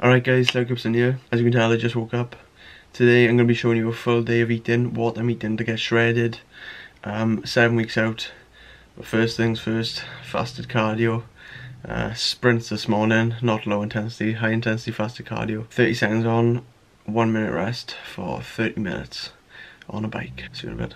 Alright guys, Llew Gibson here. As you can tell, I just woke up. Today I'm going to be showing you a full day of eating, what I'm eating to get shredded. 7 weeks out. But first things first, fasted cardio. Sprints this morning, not low intensity, high intensity fasted cardio. 30 seconds on, 1 minute rest for 30 minutes on a bike. See you in a bit.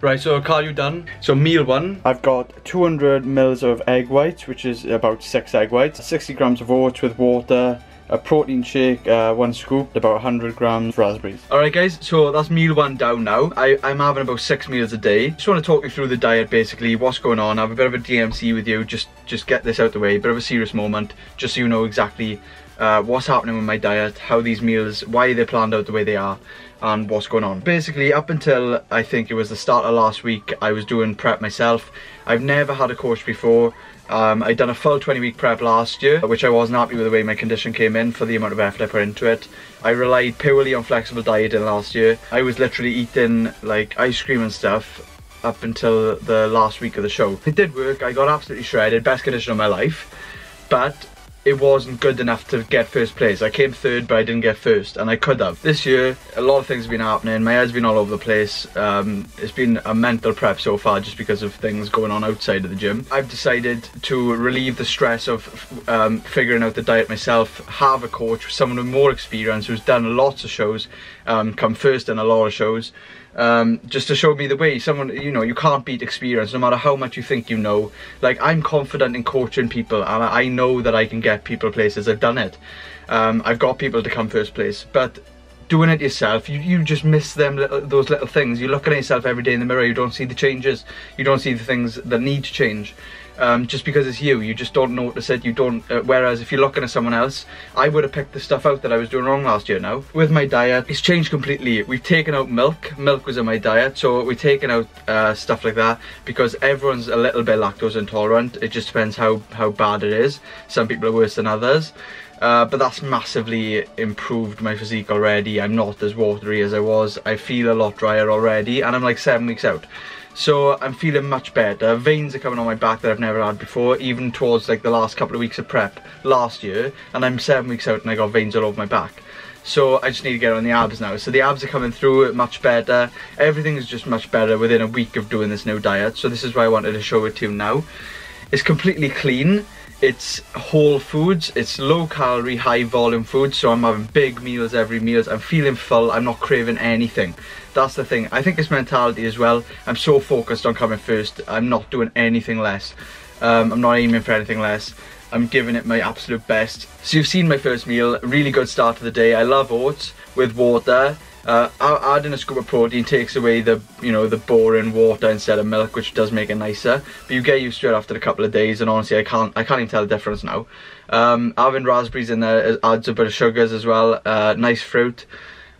Right, so cardio done. So meal one, I've got 200 mils of egg whites, which is about 6 egg whites, 60 grams of oats with water, a protein shake, 1 scoop, about 100 grams raspberries. Alright guys, so that's meal one down now. I'm having about 6 meals a day. Just want to talk you through the diet basically, what's going on. I have a bit of a DMC with you, just get this out the way, bit of a serious moment, just so you know exactly what's happening with my diet, how these meals, why they're planned out the way they are, and what's going on. Basically, up until I think it was the start of last week, I was doing prep myself. I've never had a coach before. I'd done a full 20-week prep last year, which I wasn't happy with the way my condition came in for the amount of effort I put into it. I relied purely on flexible dieting last year. I was literally eating like ice cream and stuff up until the last week of the show. It did work, I got absolutely shredded, best condition of my life, but it wasn't good enough to get first place. I came third, but I didn't get first, and I could have. This year, a lot of things have been happening. My head's been all over the place. It's been a mental prep so far just because of things going on outside of the gym. I've decided to relieve the stress of figuring out the diet myself, have a coach, someone with more experience who's done lots of shows, come first in a lot of shows, just to show me the way. Someone, you know, you can't beat experience no matter how much you think you know. Like, I'm confident in coaching people, and I know that I can get people places. I've done it. I've got people to come first place, but doing it yourself, you just miss those little things. You're looking at yourself every day in the mirror, you don't see the changes, you don't see the things that need to change. Just because it's you just don't notice it. You don't. Whereas if you're looking at someone else, I would have picked the stuff out that I was doing wrong last year. Now with my diet, it's changed completely. We've taken out milk. Milk was in my diet, so we've taken out stuff like that because everyone's a little bit lactose intolerant. It just depends how bad it is. Some people are worse than others. But that's massively improved my physique already. I'm not as watery as I was. I feel a lot drier already, and I'm like 7 weeks out. So I'm feeling much better. Veins are coming on my back that I've never had before, even towards like the last couple of weeks of prep last year, and I'm 7 weeks out and I got veins all over my back. So I just need to get on the abs now. So the abs are coming through much better. Everything is just much better within a week of doing this new diet. So this is why I wanted to show it to you now. It's completely clean. It's whole foods, it's low calorie, high volume food, so I'm having big meals every meal. I'm feeling full, I'm not craving anything. That's the thing. I think it's mentality as well. I'm so focused on coming first, I'm not doing anything less. I'm not aiming for anything less. I'm giving it my absolute best. So you've seen my first meal, really good start to the day. I love oats with water. Adding a scoop of protein takes away the boring water instead of milk, which does make it nicer. But you get used to it after a couple of days, and honestly, I can't even tell the difference now. Having raspberries in there adds a bit of sugars as well. Nice fruit.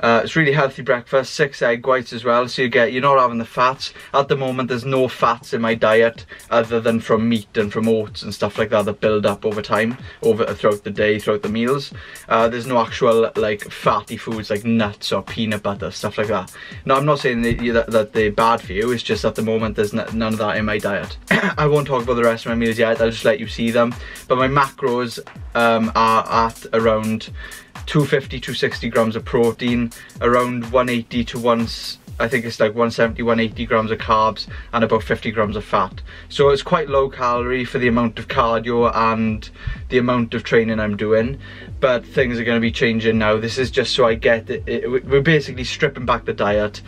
It's really healthy breakfast, 6 egg whites as well, so you're not having the fats. At the moment there's no fats in my diet other than from meat and from oats and stuff like that build up over time, throughout the day, throughout the meals. There's no actual like fatty foods like nuts or peanut butter, stuff like that. Now I'm not saying that they're bad for you, it's just at the moment there's none of that in my diet. I won't talk about the rest of my meals yet, I'll just let you see them. But my macros are at around 250-260 grams of protein, around 180 to I think it's like 170, 180 grams of carbs and about 50 grams of fat. So it's quite low calorie for the amount of cardio and the amount of training I'm doing. But things are going to be changing now. This is just so I get it. We're basically stripping back the diet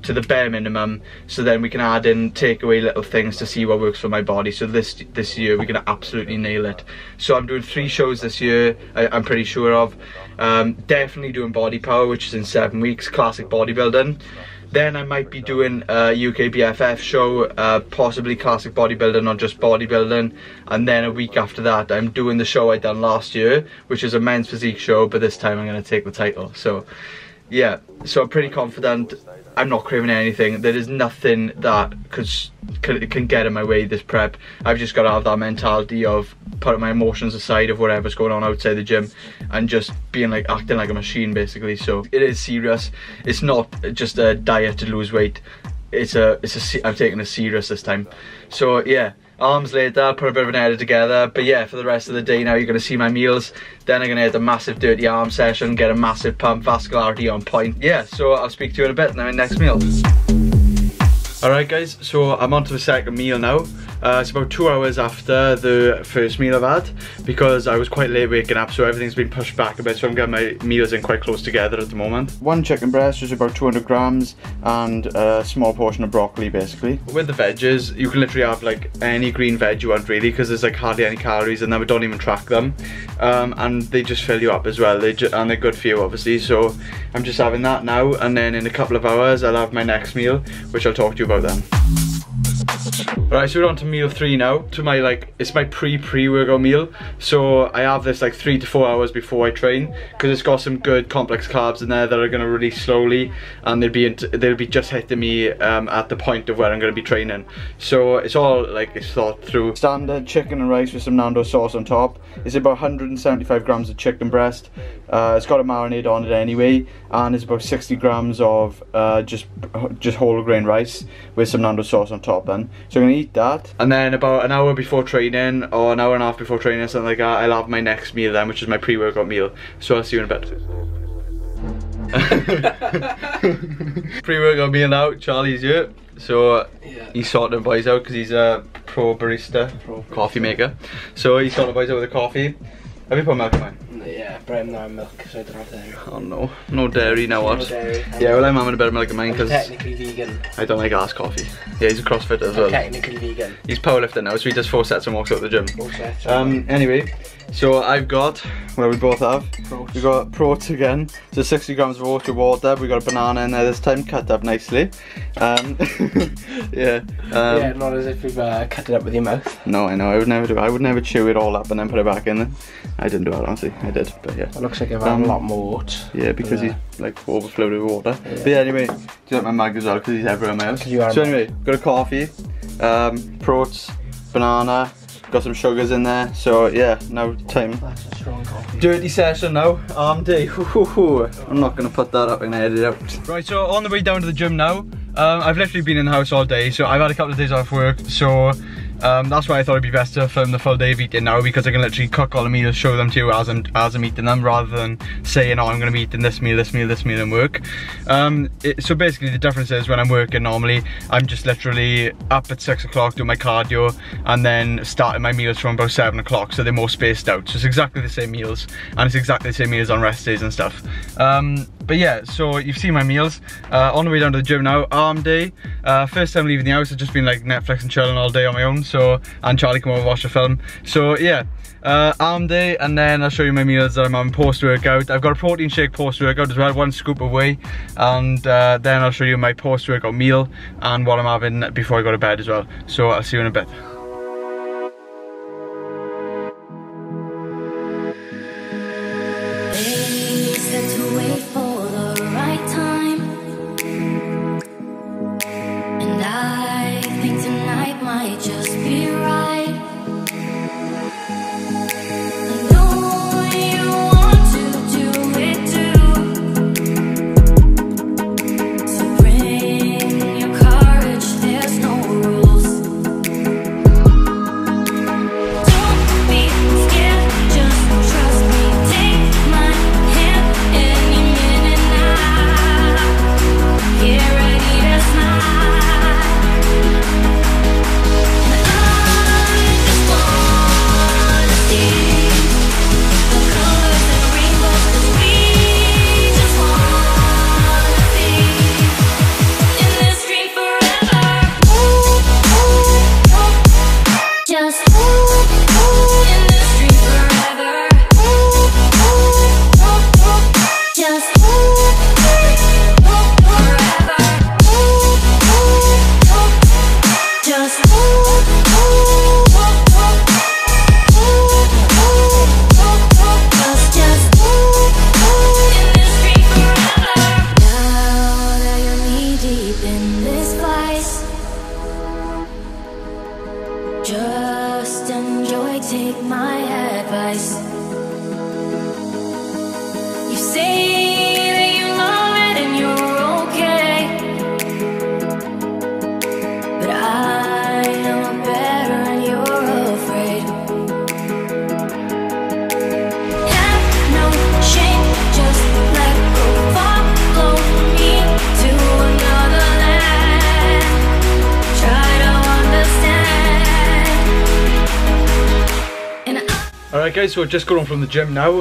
to the bare minimum, so then we can add in, take away little things to see what works for my body. So this year we're gonna absolutely nail it. So I'm doing 3 shows this year, I'm pretty sure of. Definitely doing body power, which is in 7 weeks, classic bodybuilding. Then I might be doing a UK BFF show, possibly classic bodybuilding or just bodybuilding. And then a week after that, I'm doing the show I done last year, which is a men's physique show, but this time I'm gonna take the title. So yeah, so I'm pretty confident. I'm not craving anything. There is nothing that can get in my way this prep. I've just got to have that mentality of putting my emotions aside of whatever's going on outside the gym and just being like, acting like a machine basically. So it is serious. It's not just a diet to lose weight. I'm taking it serious this time. So yeah, arms later, put a bit of an edit together. But yeah, for the rest of the day now, you're going to see my meals. Then I'm going to hit a massive dirty arm session, get a massive pump, vascularity on point. Yeah, so I'll speak to you in a bit now in next meal. Alright guys, so I'm on to the second meal now. It's about 2 hours after the first meal I've had, because I was quite late waking up, so everything's been pushed back a bit, so I'm getting my meals in quite close together at the moment. 1 chicken breast, which is about 200 grams, and a small portion of broccoli basically. With the veggies, you can literally have like any green veg you want really, because there's like hardly any calories in them. We don't even track them, and they just fill you up as well. And they're good for you obviously, so I'm just having that now, and then in a couple of hours I'll have my next meal, which I'll talk to you about then. Right, so we're on to meal 3 now. To my it's my pre-workout meal. So I have this like 3 to 4 hours before I train, because it's got some good complex carbs in there that are going to release slowly, and they'll be just hitting me at the point of where I'm going to be training. So it's all like, it's thought through. Standard chicken and rice with some Nando sauce on top. It's about 175 grams of chicken breast. It's got a marinade on it anyway, and it's about 60 grams of just whole grain rice with some Nando sauce on top then. So I'm going to eat that, and then about an hour before training, or an hour and a half before training, something like that, I'll have my next meal then, which is my pre-workout meal. So I'll see you in a bit. Pre-workout meal now, Charlie's here. So yeah, he's sorting boys out because he's a pro barista, coffee maker. So he's sorting boys out with a coffee. Have you put milk in mine? Yeah, but I'm not milk, so I don't have dairy. Oh no, no dairy, now what? No dairy. Yeah, well I'm having a bit of milk in mine because technically vegan. I don't like ass coffee. Yeah, he's a CrossFitter as well. Technically vegan. He's powerlifting now, so he does 4 sets and walks out of the gym. 4 sets. Anyway, so I've got, well we both have, we've got protein again. So 60 grams of oat with water. We got a banana in there this time, cut up nicely. Yeah. Yeah, not as if you've cut it up with your mouth. No, I know, I would never do it. I would never chew it all up and then put it back in there. I didn't do it honestly, I did, but yeah. It looks like I've had a lot more oat. Yeah, because he's like overflowed with water. Yeah. But yeah, anyway, do you like my mug as well, because he's everywhere in my house. So anyway, got a coffee, protein, banana, got some sugars in there. So yeah, now time. That's a strong coffee. Dirty session now, arm day. I'm not going to put that up and edit it out. Right, so on the way down to the gym now. I've literally been in the house all day, so I've had a couple of days off work, so that's why I thought it'd be best to film the full day of eating now, because I can literally cook all the meals, show them to you as I'm eating them, rather than saying, oh, I'm going to be eating this meal, this meal, this meal in work. So basically the difference is when I'm working normally, I'm just literally up at 6 o'clock doing my cardio, and then starting my meals from about 7 o'clock, so they're more spaced out. So it's exactly the same meals, and it's exactly the same meals on rest days and stuff. But yeah, so you've seen my meals. On the way down to the gym now, arm day. First time leaving the house, I've just been like Netflix and chilling all day on my own, so, and Charlie come over and watch the film. So yeah, arm day, and then I'll show you my meals that I'm having post-workout. I've got a protein shake post-workout as well, 1 scoop of whey, and then I'll show you my post-workout meal and what I'm having before I go to bed as well. So I'll see you in a bit. Alright guys, so just got home from the gym now.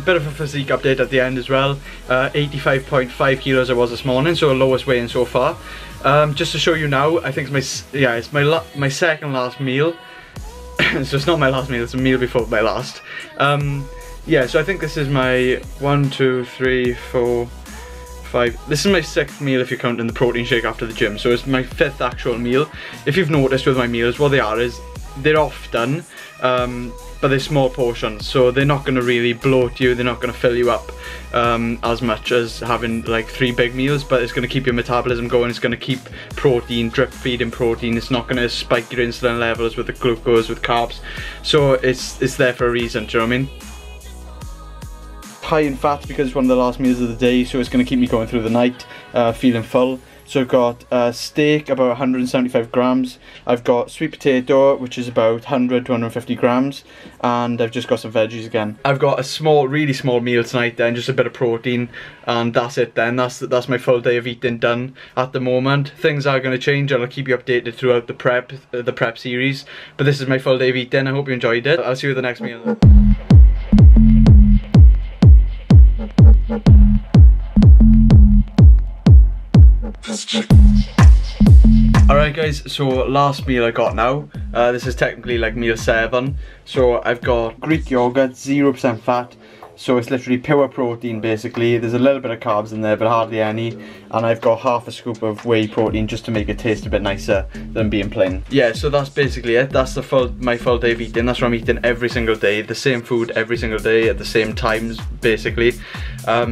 Bit of a physique update at the end as well. 85.5 kilos I was this morning, so lowest weigh in so far. Just to show you now, I think it's my second last meal. So it's not my last meal, it's a meal before my last. Yeah, so I think this is my 1, 2, 3, 4, 5. This is my 6th meal if you're counting the protein shake after the gym. So it's my 5th actual meal. If you've noticed with my meals, what they are is they're often, but they're small portions, so they're not going to really bloat you, they're not going to fill you up as much as having like 3 big meals, but it's going to keep your metabolism going, it's going to keep protein, drip feeding protein, it's not going to spike your insulin levels with the glucose, with carbs, so it's there for a reason, do you know what I mean? High in fat because it's one of the last meals of the day, so it's going to keep me going through the night, feeling full. So I've got steak, about 175 grams. I've got sweet potato, which is about 100 to 150 grams. And I've just got some veggies again. I've got a small, really small meal tonight then, just a bit of protein. And that's it then, that's my full day of eating done at the moment. Things are going to change and I'll keep you updated throughout the prep series. But this is my full day of eating, I hope you enjoyed it. I'll see you at the next meal. Alright guys, so last meal I got now. This is technically like meal 7. So I've got Greek yogurt, 0% fat. So it's literally pure protein basically. There's a little bit of carbs in there, but hardly any. And I've got half a scoop of whey protein just to make it taste a bit nicer than being plain. Yeah, so that's basically it. That's my full day of eating. That's what I'm eating every single day. The same food every single day at the same times, basically.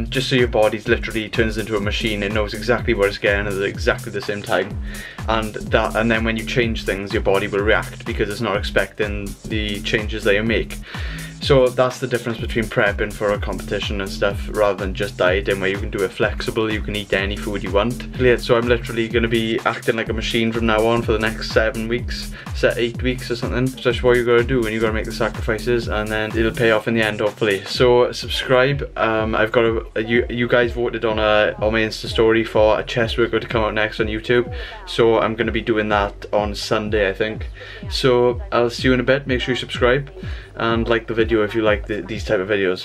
Just so your body literally turns into a machine. It knows exactly what it's getting at exactly the same time. And then when you change things, your body will react because it's not expecting the changes that you make. So that's the difference between prepping for a competition and stuff rather than just dieting, where you can do it flexible, you can eat any food you want. Yeah, so I'm literally going to be acting like a machine from now on for the next 7 weeks, 8 weeks or something. So that's what you got to do, and you got to make the sacrifices, and then it'll pay off in the end hopefully. So subscribe. I've got you guys voted on my Insta story for a chest workout to come out next on YouTube, so I'm going to be doing that on Sunday I think. So I'll see you in a bit. Make sure you subscribe and like the video if you like these type of videos.